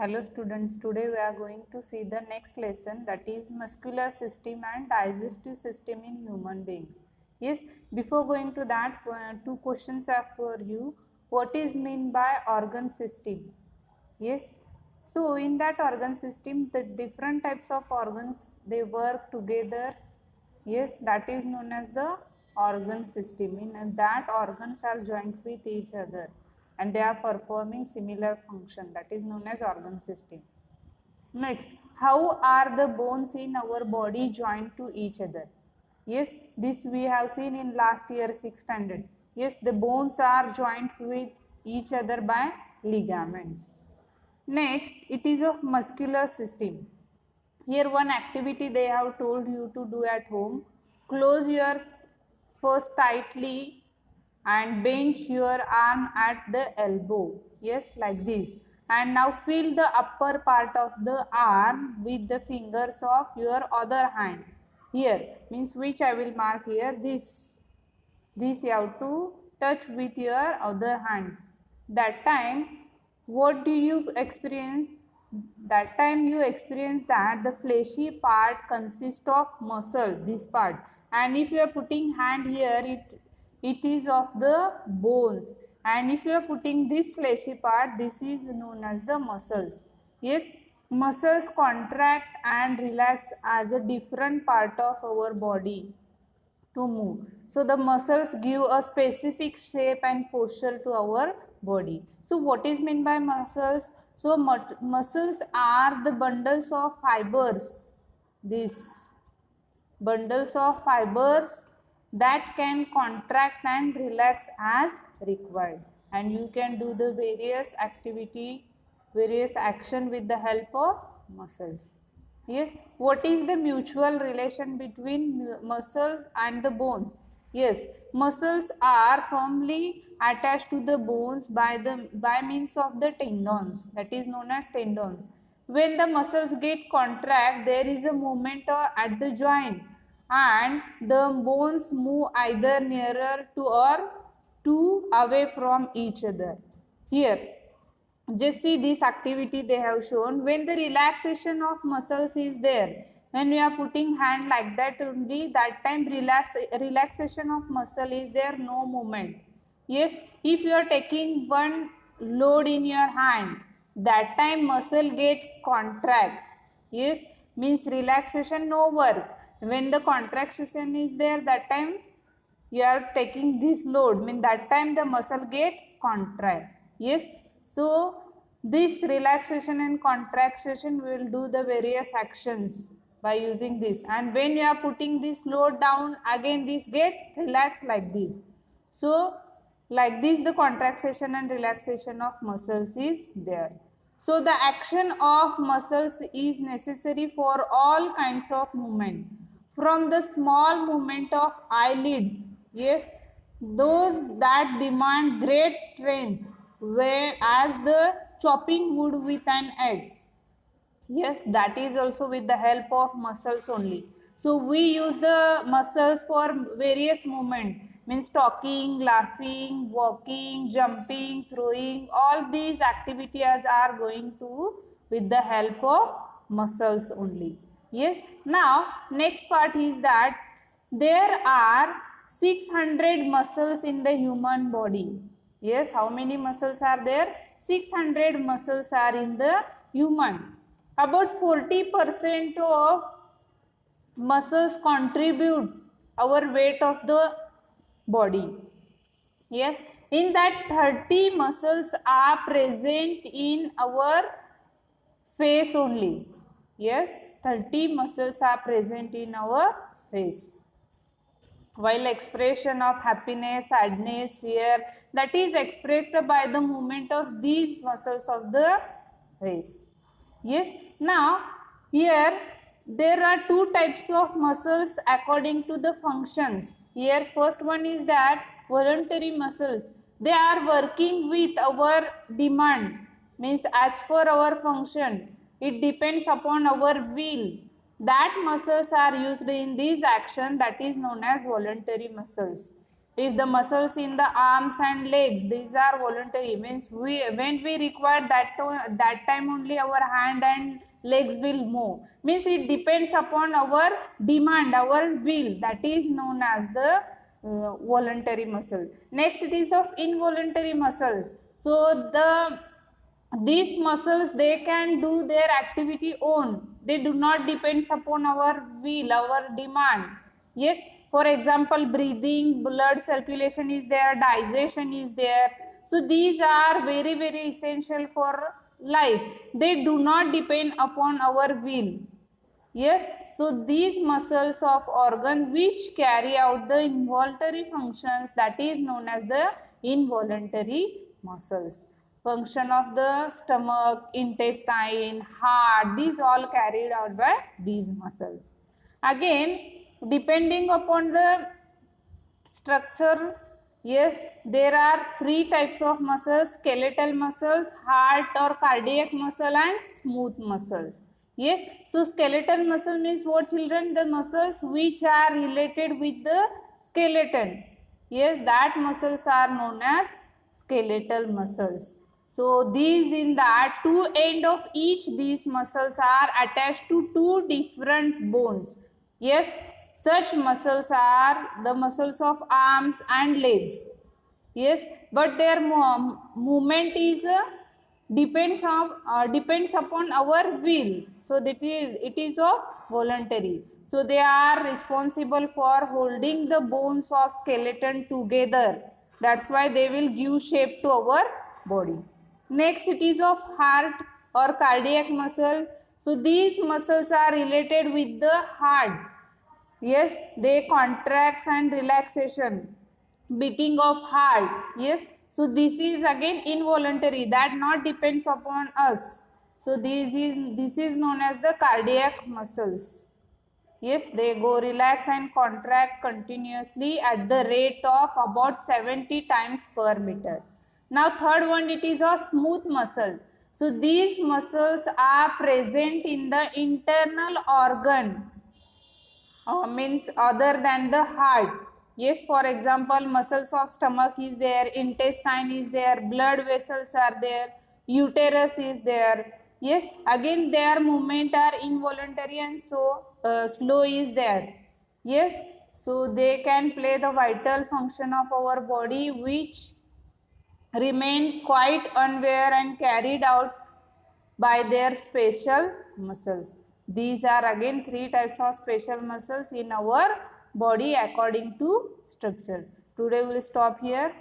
Hello students, today we are going to see the next lesson, that is muscular system and digestive system in human beings. Yes, before going to that, two questions are for you. What is mean by organ system? Yes, so in that organ system, the different types of organs, they work together. Yes, that is known as the organ system. In that, organs are joined with each other and they are performing similar function, that is known as organ system. Next, how are the bones in our body joined to each other? Yes, this we have seen in last year 6th standard. Yes, the bones are joined with each other by ligaments. Next, it is of muscular system. Here one activity they have told you to do at home. Close your fist tightly and bend your arm at the elbow. Yes, like this. And now feel the upper part of the arm with the fingers of your other hand. Here means which I will mark here, this. This you have to touch with your other hand. That time, what do you experience? That time you experience that the fleshy part consists of muscle, this part. And if you are putting hand here, it is of the bones. And if you are putting this fleshy part, this is known as the muscles. Yes, muscles contract and relax as a different part of our body to move. So the muscles give a specific shape and posture to our body. So what is meant by muscles? So muscles are the bundles of fibers. These bundles of fibers that can contract and relax as required. And you can do the various activity, various action with the help of muscles. Yes, what is the mutual relation between muscles and the bones? Yes, muscles are firmly attached to the bones by means of the tendons, that is known as tendons. When the muscles get contract, there is a movement at the joint and the bones move either nearer to or to away from each other. Here, just see this activity they have shown. When the relaxation of muscles is there, when we are putting hand like that only, that time relaxation of muscle is there, no movement. Yes, if you are taking one load in your hand, that time muscle get contract. Yes, means relaxation, no work. When the contraction is there, that time you are taking this load, mean that time the muscle get contract. Yes, so this relaxation and contraction will do the various actions by using this, and when you are putting this load down, again this get relaxed like this. So like this the contraction and relaxation of muscles is there. So the action of muscles is necessary for all kinds of movement, from the small movement of eyelids, yes, those that demand great strength, whereas the chopping wood with an axe, yes, that is also with the help of muscles only. So we use the muscles for various movement, means talking, laughing, walking, jumping, throwing, all these activities are going to with the help of muscles only. Yes, now next part is that there are 600 muscles in the human body. Yes, how many muscles are there? 600 muscles are in the human. About 40% of muscles contribute our weight of the body. Yes, in that 30 muscles are present in our face only. Yes, 30 muscles are present in our face. While expression of happiness, sadness, fear, that is expressed by the movement of these muscles of the face. Yes, now here there are two types of muscles according to the functions. Here first one is that voluntary muscles. They are working with our demand, means as per our function. It depends upon our will. That muscles are used in this action, that is known as voluntary muscles. If the muscles in the arms and legs, these are voluntary, means when we require that time only our hand and legs will move, means it depends upon our demand, our will, that is known as the voluntary muscle. Next it is of involuntary muscles. So these muscles, they can do their activity own, they do not depend upon our will, our demand. Yes, for example, breathing, blood circulation is there, digestion is there. So these are very essential for life, they do not depend upon our will. Yes, so these muscles of organ which carry out the involuntary functions, that is known as the involuntary muscles. Function of the stomach, intestine, heart, these all carried out by these muscles. Again, depending upon the structure, yes, there are three types of muscles: skeletal muscles, heart or cardiac muscle, and smooth muscles. Yes, so skeletal muscle means what, children? The muscles which are related with the skeleton. Yes, that muscles are known as skeletal muscles. So these, in that two end of each these muscles are attached to two different bones. Yes, such muscles are the muscles of arms and legs. Yes, but their movement is depends upon our will. So that it is of voluntary. So they are responsible for holding the bones of skeleton together. That's why they will give shape to our body. Next it is of heart or cardiac muscle. So these muscles are related with the heart. Yes, they contracts and relaxation, beating of heart. Yes, so this is again involuntary, that not depends upon us. So this is known as the cardiac muscles. Yes, they go relax and contract continuously at the rate of about 70 times per meter. Now third one, it is a smooth muscle. So these muscles are present in the internal organ, means other than the heart. Yes, for example, muscles of stomach is there, intestine is there, blood vessels are there, uterus is there. Yes, again their movement are involuntary and so slow is there. Yes, so they can play the vital function of our body which remain quite unaware and carried out by their special muscles. These are again three types of special muscles in our body according to structure. Today we will stop here.